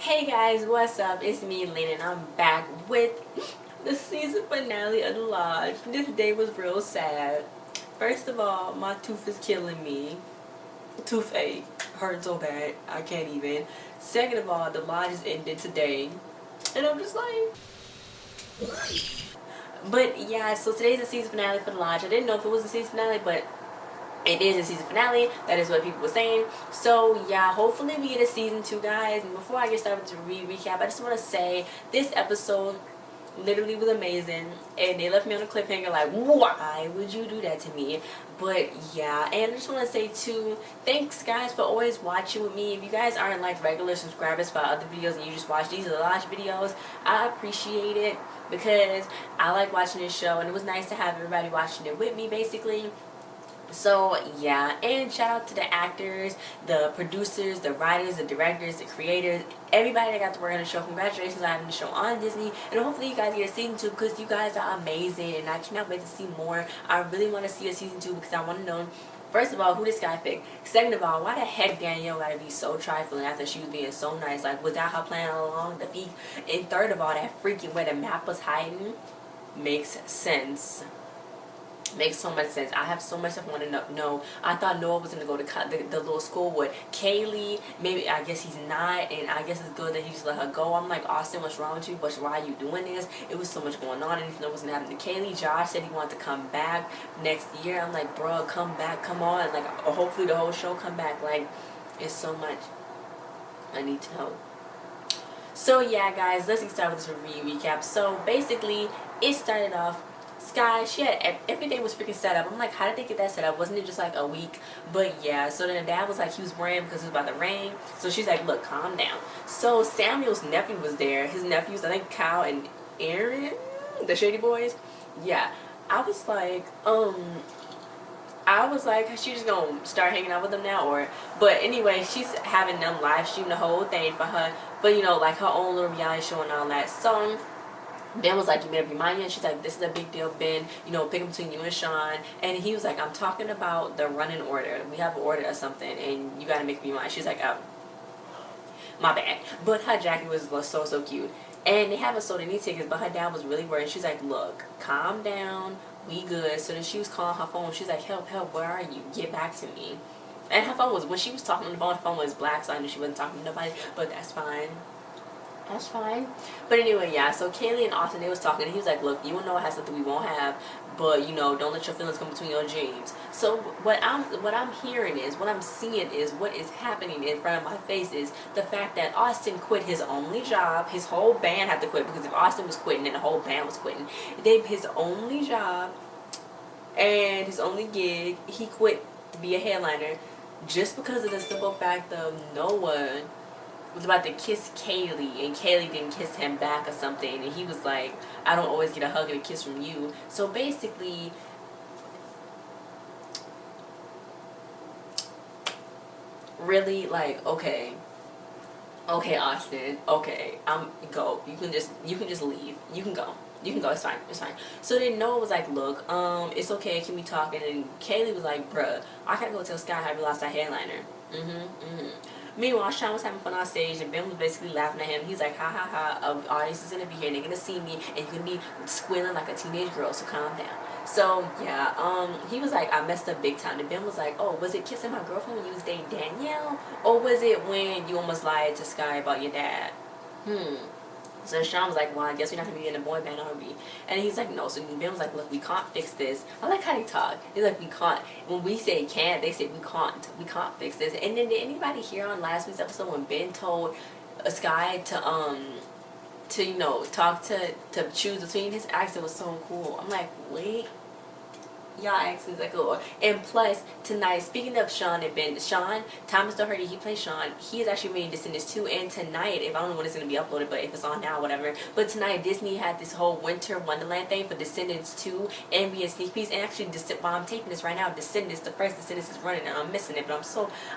Hey guys, what's up? It's me, Lynn, and I'm back with the season finale of The Lodge. This day was real sad. First of all, my tooth is killing me. Toothache. Hurt so bad. I can't even. Second of all, The Lodge is ended today. And I'm just like... But yeah, so today's the season finale for The Lodge. I didn't know if it was the season finale, but it is a season finale. That is what people were saying. So yeah, hopefully we get a season 2, guys. And before I get started to recap, I just want to say this episode literally was amazing, and they left me on a cliffhanger like, why would you do that to me? But yeah, and I just want to say too, thanks guys for always watching with me. If you guys aren't like regular subscribers for other videos and you just watch these Lodge videos, I appreciate it because I like watching this show, and it was nice to have everybody watching it with me basically. So yeah, and shout out to the actors, the producers, the writers, the directors, the creators, everybody that got to work on the show. Congratulations on having the show on Disney, and hopefully you guys get a season 2 because you guys are amazing and I cannot wait to see more. I really want to see a season 2 because I want to know, first of all, who this guy picked. Second of all, why the heck Danielle gotta be so trifling after she was being so nice? Like, was that her plan all along? The feet. And third of all, that freaking where the map was hiding makes sense. Makes so much sense. I have so much stuff I want to know. I thought Noah was going to go to the little school with Kaylee. Maybe, I guess he's not, and I guess it's good that he just let her go. I'm like, Austin, what's wrong with you? Why are you doing this? It was so much going on, and he didn't know what was going to happen to Kaylee. Josh said he wanted to come back next year. I'm like, bro, come back, come on. Like, hopefully the whole show come back. Like, it's so much I need to know. So yeah, guys, let's get started with this review recap. So basically, it started off, Sky, she had, everything was freaking set up. I'm like, how did they get that set up? Wasn't it just like a week? But yeah, so then the dad was like, he was worrying because it was about to rain. So she's like, look, calm down. So Samuel's nephew was there. His nephews, I think Kyle and Aaron, the Shady Boys. Yeah, I was like, she just gonna start hanging out with them now, or, but anyway, she's having them live stream the whole thing for her, but you know, like her own little reality show and all that. So Ben was like, you made up your mind yet? She's like, this is a big deal, Ben. You know, pick between you and Sean. And he was like, I'm talking about the running order. We have an order or something, and you gotta make up your mind. She's like, oh, my bad. But her jacket was so cute. And they haven't sold any tickets, but her dad was really worried. She's like, look, calm down. We good. So then she was calling her phone. She's like, help, where are you? Get back to me. And her phone was, when she was talking on the phone, her phone was black, so I knew she wasn't talking to nobody. But that's fine. That's fine. But anyway, yeah, so Kaylee and Austin, they was talking, and he was like, look, you and Noah have something we won't have, but, you know, don't let your feelings come between your dreams. So what I'm hearing is, what I'm seeing is, what is happening in front of my face is the fact that Austin quit his only job. His whole band had to quit, because if Austin was quitting, then the whole band was quitting. His only job and his only gig, he quit to be a headliner just because of the simple fact of Noah was about to kiss Kaylee, and Kaylee didn't kiss him back or something, and he was like, I don't always get a hug and a kiss from you. So basically, really, like, okay, Austin, okay, go. You can just leave. You can go. It's fine. So then Noah was like, look, it's okay, can we talk? And then Kaylee was like, bruh, I gotta go tell Sky how we lost our headliner. Meanwhile, Sean was having fun on stage, and Ben was basically laughing at him. He's like, ha ha ha, audience is gonna be here, and they're gonna see me, and you're gonna be squealing like a teenage girl, so calm down. So yeah, he was like, I messed up big time. And Ben was like, oh, was it kissing my girlfriend when you was dating Danielle, or was it when you almost lied to Sky about your dad? So Sean was like, well, I guess we're not going to be in a boy band, are we? And he's like, no. So Ben was like, look, we can't fix this. I like how they talk. He's like, we can't. When we say can't, they say we can't. We can't fix this. And then did anybody hear on last week's episode when Ben told Sky to you know, talk to choose between? His accent was so cool. I'm like, wait. Y'all accents are cool. And plus, tonight, speaking of Sean and Ben, Sean, Thomas Doherty, he plays Sean. He is actually reading Descendants 2. And tonight, if I don't know when it's going to be uploaded, but if it's on now, whatever. But tonight, Disney had this whole Winter Wonderland thing for Descendants 2 and being sneak peeks. And actually, while I'm taping this right now, Descendants, the first Descendants is running, and I'm missing it. But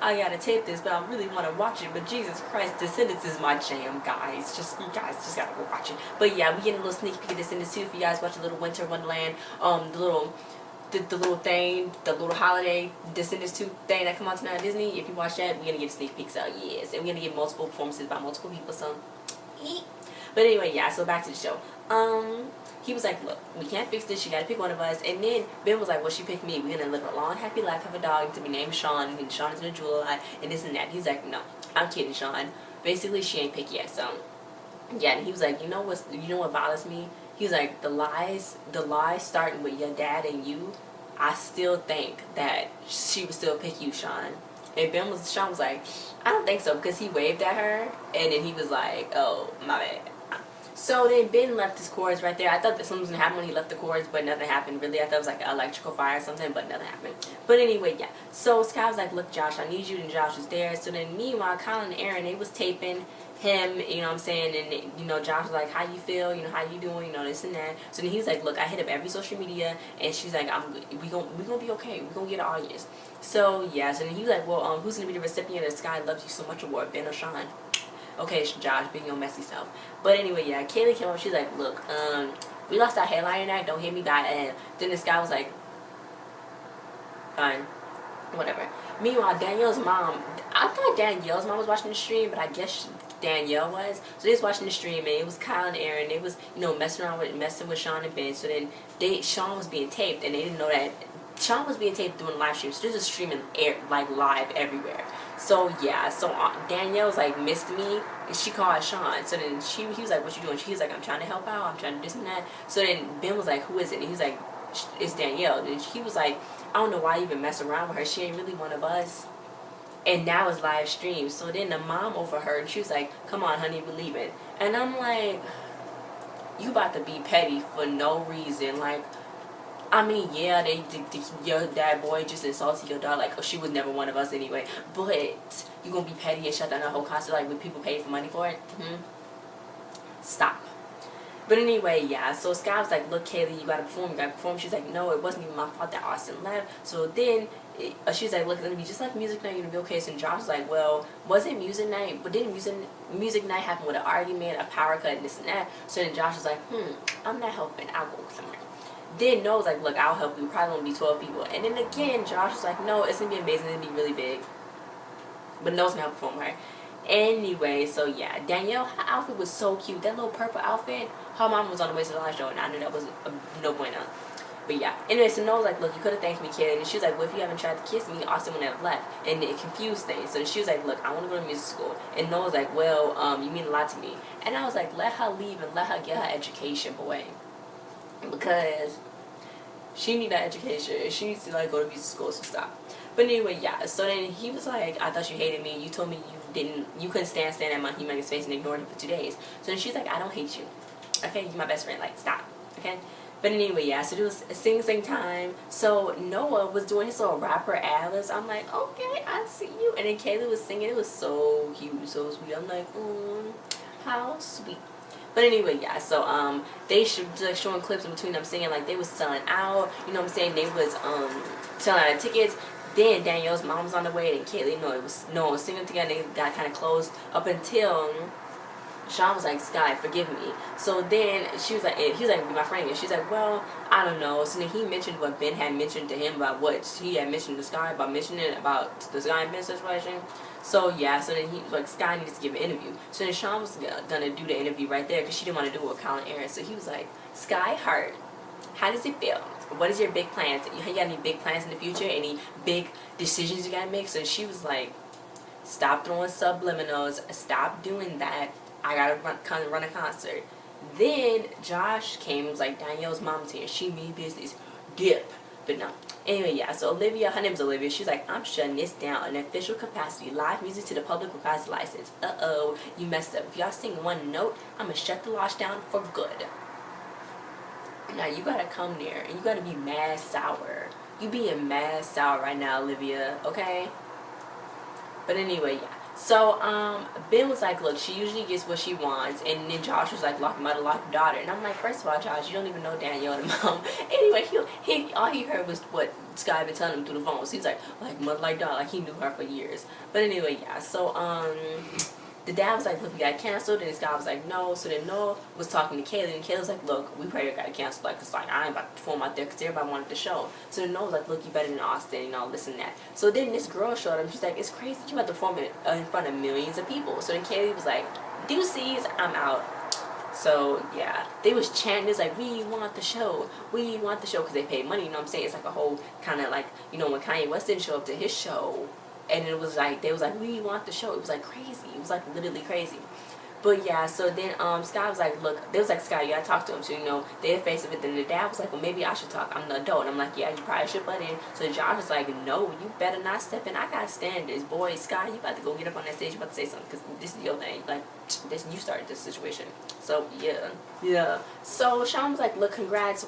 I got to tape this, but I really want to watch it. But Jesus Christ, Descendants is my jam, guys. You guys just got to go watch it. But yeah, we getting a little sneak peek of Descendants 2 if you guys watch a little Winter Wonderland, the little the little thing, the little holiday Descendants 2 thing that come out tonight at Disney. If you watch that, we're gonna get sneak peeks out, yes, and we're gonna get multiple performances by multiple people. So, but anyway, yeah. So back to the show. He was like, look, we can't fix this. You gotta pick one of us. And then Ben was like, well, she picked me. We're gonna live a long, happy life, have a dog to be named Sean, and Sean's gonna drool a lot, and this and that. He's like, no, I'm kidding, Sean. Basically, she ain't picked yet. So, yeah. And he was like, you know what bothers me? He was like, the lies starting with your dad and you. I still think that she would still pick you, Sean. And Sean was like, I don't think so, because he waved at her, and then he was like, oh, my bad. So then Ben left his cords right there. I thought that something was going to happen when he left the cords, but nothing happened really. I thought it was like an electrical fire or something, but nothing happened. But anyway, yeah. So Sky was like, look, Josh, I need you, and Josh was there. So then meanwhile, Colin and Aaron, they was taping him, you know what I'm saying, and, you know, Josh was like, how you feel, you know, how you doing, you know, this and that. So then he was like, look, I hit up every social media, and she's like, we gonna be okay, we gonna get an audience. So yeah, so then he was like, well, who's gonna be the recipient of the Sky Loves You So Much award, Ben or Sean? Okay, Josh, being your messy self. But anyway, yeah, Kaylee came up, she's like, look, we lost our headline act, don't hit me back. And then this guy was like, fine, whatever. Meanwhile, Danielle's mom, I thought Danielle's mom was watching the stream, but I guess Danielle was. So they was watching the stream, and it was Kyle and Aaron. They was, you know, messing with Sean and Ben. So then Sean was being taped, and they didn't know that Sean was being taped doing live streams. So there's a streaming like live everywhere. So yeah, so Danielle was like, missed me, and she called Sean. So then he was like, what you doing? She was like, I'm trying to help out, I'm trying to do this and that. So then Ben was like, who is it? And he was like, it's Danielle. And he was like, I don't know why you even mess around with her, she ain't really one of us. And now it's live stream. So then the mom overheard, and she was like, come on honey, we're leaving. And I'm like, you about to be petty for no reason. Like, I mean, yeah, your dad boy just insulted your daughter, like, oh, she was never one of us anyway. But you gonna be petty and shut down the whole concert like when people pay for money for it? Stop. But anyway, yeah, so Sky was like, look, Kaylee, you gotta perform, She's like, no, it wasn't even my fault that Austin left. So then she's like, look, it's gonna be just like music night, you're gonna be okay. So Josh was like, well, was it music night? But didn't music night happen with an argument, a power cut, and this and that? So then Josh was like, I'm not helping, I'll go somewhere. Then Noah was like, look, I'll help you. We probably won't be 12 people. And then again, Josh was like, no, it's going to be amazing. It's going to be really big. But Noah's going to help perform her. Anyway, so yeah. Danielle, her outfit was so cute. That little purple outfit, her mom was on the way to the live show, and I knew that was no bueno. But yeah. Anyway, so Noah was like, look, you could have thanked me, kid. And she was like, well, if you haven't tried to kiss me, Austin wouldn't have left. And it confused things. So she was like, look, I want to go to music school. And Noah was like, well, you mean a lot to me. And I was like, let her leave and let her get her education, boy. Because she need that education. She needs to like go to music school, so stop. But anyway, yeah. So then he was like, I thought you hated me. You told me you couldn't stand at my humongous face and ignored him for 2 days. So then she's like, I don't hate you. Okay, you're my best friend. Like, stop. Okay. But anyway, yeah. So it was sing time. So Noah was doing his little rapper ad-libs. I'm like, okay, I see you. And then Kaylee was singing. It was so cute, so sweet. I'm like, how sweet. But anyway, yeah, so they showing clips in between them singing, like they was selling out, you know what I'm saying? They was selling out of tickets. Then Danielle's mom was on the way, and Kaylee, it was no one singing together. They got kind of close up until Sean was like, Sky, forgive me. So then she was like, he was like, be my friend. And she's like, well, I don't know. So then he mentioned what Ben had mentioned to him about what he had mentioned to Sky about mentioning about the Sky and Ben situation. So yeah, so then he was like, Sky needs to give an interview. So then Sean was gonna do the interview right there because she didn't want to do it with Colin and Aaron. So he was like, Sky Hart, how does it feel? What is your big plans? You got any big plans in the future? Any big decisions you gotta make? So she was like, stop throwing subliminals. Stop doing that. I gotta run a concert. Then Josh came and was like, Danielle's mom's here. She mean business. Dip. But no. Anyway, yeah. So Olivia, her name's Olivia. She's like, I'm shutting this down in official capacity. Live music to the public requires a license. Uh-oh. You messed up. If y'all sing one note, I'm gonna shut the lodge down for good. Now you gotta come there and you gotta be mad sour. You being mad sour right now, Olivia. Okay? But anyway, yeah. So, Ben was like, look, she usually gets what she wants. And then Josh was like, lock mother, lock daughter. And I'm like, first of all, Josh, you don't even know Danielle, the mom. Anyway, all he heard was what Sky been telling him through the phone. So he's like mother, like daughter, like he knew her for years. But anyway, yeah. So, the dad was like, look, we got canceled, and this guy was like, no. So then Noah was talking to Kaylee, and Kaylee was like, look, we probably got canceled, like, cause like I ain't about to perform out there, cause everybody wanted the show. So then Noah was like, look, you better than Austin, you know, this and that. So then this girl showed up, she's like, it's crazy, you about to perform in front of millions of people. So then Kaylee was like, deuces, I'm out. So yeah, they was chanting, it's like, we want the show, we want the show, because they paid money, you know what I'm saying? It's like a whole kind of like, you know, when Kanye West didn't show up to his show, and it was like, they was like, we want the show. It was like crazy. It was like literally crazy. But yeah, so then Sky was like, look, they was like, Sky, you gotta talk to him. So, you know, they had face of it. Then the dad was like, well, maybe I should talk. I'm the adult. And I'm like, yeah, you probably should butt in. So Josh was like, no, you better not step in. I got standards. Boy, Sky, you about to go get up on that stage. You about to say something, because this is your thing. Like, this, you started this situation. So yeah. Yeah. So Sean was like, look, congrats,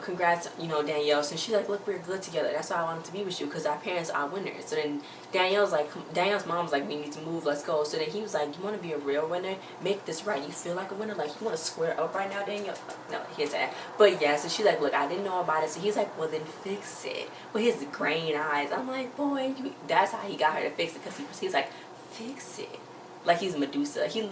congrats, you know, Danielle. So she's like, look, we're good together. That's why I wanted to be with you, because our parents are winners. So then Danielle's mom was like, we need to move, let's go. So then he was like, you want to be a real winner? Make this right. You feel like a winner? Like, you want to square up right now, Danielle? No, he said. But yeah, so she's like, look, I didn't know about it. So he's like, well, then fix it. With his green eyes. I'm like, boy, that's how he got her to fix it, because he's like, fix it. Like he's Medusa. He's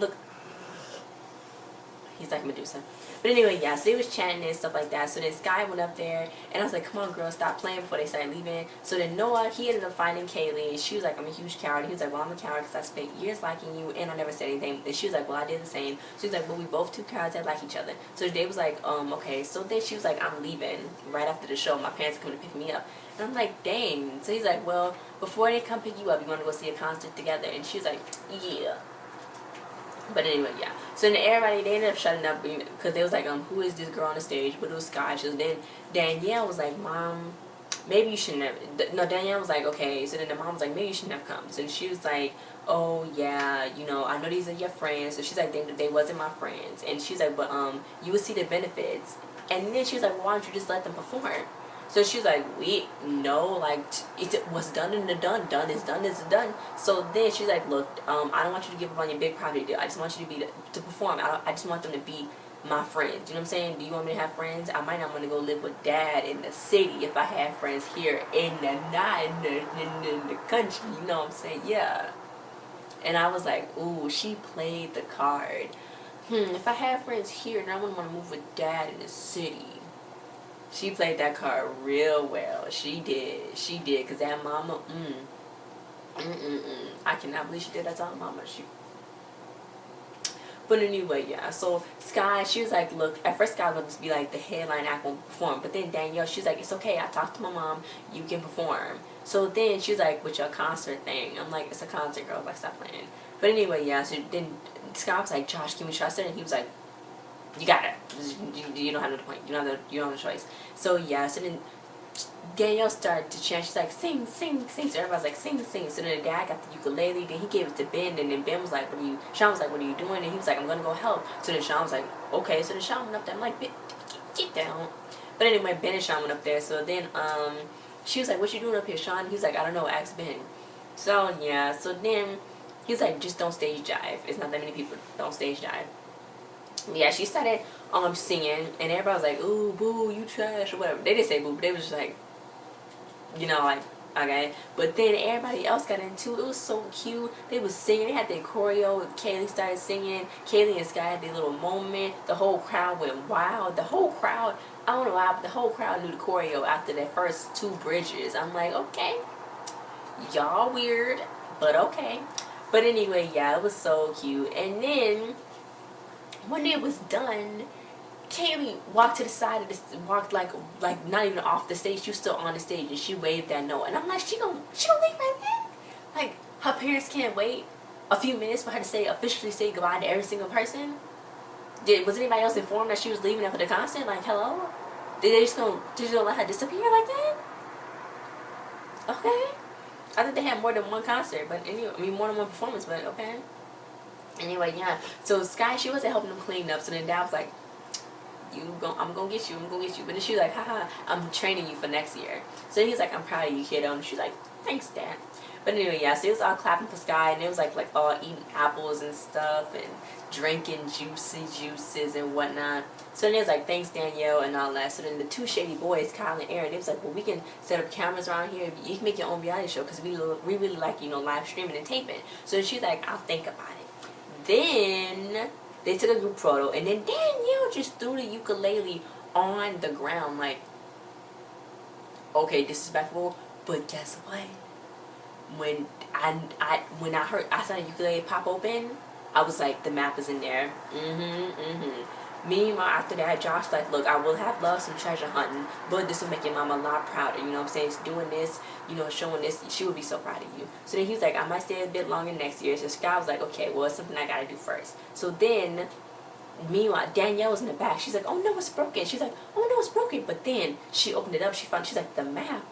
like Medusa. But anyway, yeah, so they was chatting and stuff like that. So then Sky went up there, and I was like, come on, girl, stop playing before they started leaving. So then Noah, he ended up finding Kaylee, and she was like, I'm a huge coward. He was like, well, I'm a coward because I spent years liking you, and I never said anything. And she was like, well, I did the same. She was like, well, we both two cowards that like each other. So they was like, okay. So then she was like, I'm leaving right after the show. My parents are coming to pick me up. And I'm like, dang. So he's like, well, before they come pick you up, you want to go see a concert together? And she was like, yeah. But anyway, yeah. So then everybody, they ended up shutting up because they was like, who is this girl on the stage? But it was Sky. So then Danielle was like, Mom, maybe you shouldn't have. No, Danielle was like, okay. So then the mom was like, maybe you shouldn't have come. So then she was like, oh yeah, you know, I know these are your friends. So she's like, they wasn't my friends. And she's like, but you would see the benefits. And then she was like, well, why don't you just let them perform? So she was like, no, like, it was done and done. Done is done. So then she's like, look, I don't want you to give up on your big property deal. I just want you to perform. I just want them to be my friends. You know what I'm saying? Do you want me to have friends? I might not want to go live with Dad in the city if I have friends here in the country. You know what I'm saying? Yeah. And I was like, ooh, she played the card. If I have friends here, then I wouldn't want to move with Dad in the city. She played that card real well. She did, because that mama, I cannot believe she did that to her mama. But anyway, yeah, so Sky, she was like, look, at first Sky was to be like, the headline act won't perform. But then Danielle, she's like, it's okay, I talked to my mom, you can perform. So then she's like, with your concert thing. I'm like, it's a concert, girl, like, stop playing. But anyway, yeah, so then Sky was like, Josh, can we trust her? And he was like, you got it. You don't have no point. You don't have no choice. So yeah. So then Danielle started to chant. She's like, sing, sing, sing. So everybody's like, sing, sing. So then the dad got the ukulele. Then he gave it to Ben. And then Ben was like, Sean was like, what are you doing? And he was like, I'm gonna go help. So then Sean was like, okay. So then Sean went up there. I'm like, get down. But anyway, Ben and Sean went up there. So then she was like, what you doing up here, Sean? He was like, I don't know. Ask Ben. So yeah. So then he was like, just don't stage dive. It's not that many people don't stage dive. Yeah, she started singing, and everybody was like, ooh, boo, you trash, or whatever. They didn't say boo, but they was just like, you know, like, okay. But then everybody else got into it. It was so cute. They was singing. They had their choreo. Kaylee started singing. Kaylee and Sky had their little moment. The whole crowd went wild. The whole crowd, I don't know why, but the whole crowd knew the choreo after their first two bridges. I'm like, okay, y'all weird, but okay. But anyway, yeah, it was so cute. And then when it was done, Kaylee walked to the side of this, walked like not even off the stage. She was still on the stage, and she waved that note. And I'm like, she gonna leave right there? Like, her parents can't wait a few minutes for her to officially say goodbye to every single person? Was anybody else informed that she was leaving after the concert? Like, hello? Did they just gonna let her disappear like that? Okay. I think they had more than one concert, but anyway, I mean more than one performance, but okay. Anyway, yeah. So Sky, she wasn't helping them clean up. So then Dad was like, I'm gonna get you. But then she was like, haha, I'm training you for next year. So he's like, I'm proud of you, kiddo. And she's like, thanks, Dad. But anyway, yeah. So it was all clapping for Sky, and it was like all eating apples and stuff, and drinking juices and whatnot. So then it was like, thanks, Danielle, and all that. So then the two shady boys, Kyle and Aaron, they was like, well, we can set up cameras around here. You can make your own reality show, because we really like, live streaming and taping. So she's like, I'll think about it. then they took a group photo, and then Danielle just threw the ukulele on the ground, like, okay, disrespectful. But guess what? When I saw the ukulele pop open, I was like, the map is in there. Meanwhile, after that, Josh like, look, I will have love some treasure hunting, but this will make your mom a lot prouder. You know what I'm saying? Doing this, you know, showing this, she would be so proud of you. So then he was like, I might stay a bit longer next year. So Sky was like, okay, well, it's something I gotta do first. So then, meanwhile, Danielle was in the back. She's like, oh no, it's broken. She's like, oh no, it's broken. But then she opened it up. She's like, the map.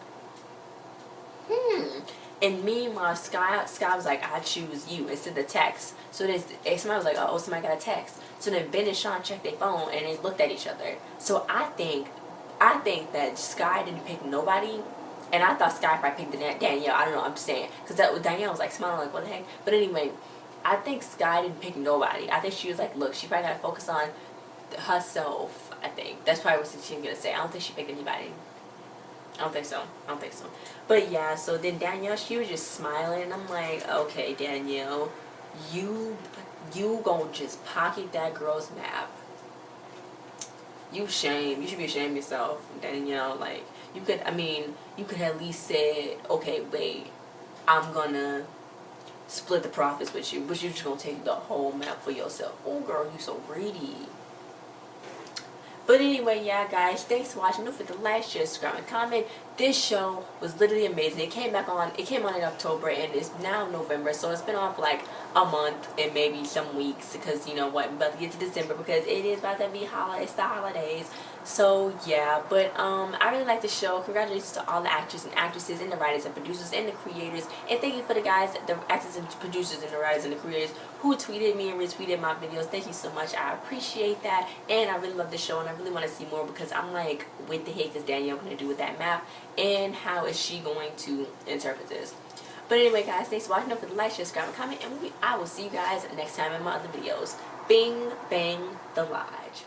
And meanwhile, Sky was like, I choose you instead of text. So then somebody was like, oh, somebody got a text. So then Ben and Sean checked their phone and they looked at each other. So I think that Sky didn't pick nobody. And I thought Sky probably picked Danielle. I don't know, I'm just saying. Because Danielle was like smiling like, what the heck? But anyway, I think Sky didn't pick nobody. I think she was like, look, she probably got to focus on herself, I think. That's probably what she was going to say. I don't think she picked anybody. I don't think so. But yeah, so then Danielle, she was just smiling. And I'm like, okay, Danielle, you gonna just pocket that girl's map. You should be ashamed of yourself, Danielle. Like, you could at least say, okay, wait, I'm gonna split the profits with you, but you're just gonna take the whole map for yourself. Oh girl, you so greedy. But anyway, yeah, guys, thanks for watching. Don't forget to like, share, subscribe, and comment. This show was literally amazing. It came on in October, and it's now November, so it's been on for like a month and maybe some weeks, because you know what, I'm about to get to December because it is about to be it's the holidays. So yeah, but I really like the show. Congratulations to all the actors and actresses and the writers and producers and the creators, and thank you for the guys, the actors and producers and the writers and the creators who tweeted me and retweeted my videos. Thank you so much. I appreciate that, and I really love the show, and I really want to see more, because I'm like, what the heck is Danielle going to do with that map, and how is she going to interpret this? But anyway, guys, thanks for watching. Don't forget to like, share, subscribe, and comment, and I will see you guys next time in my other videos. Bing, bang, the lodge.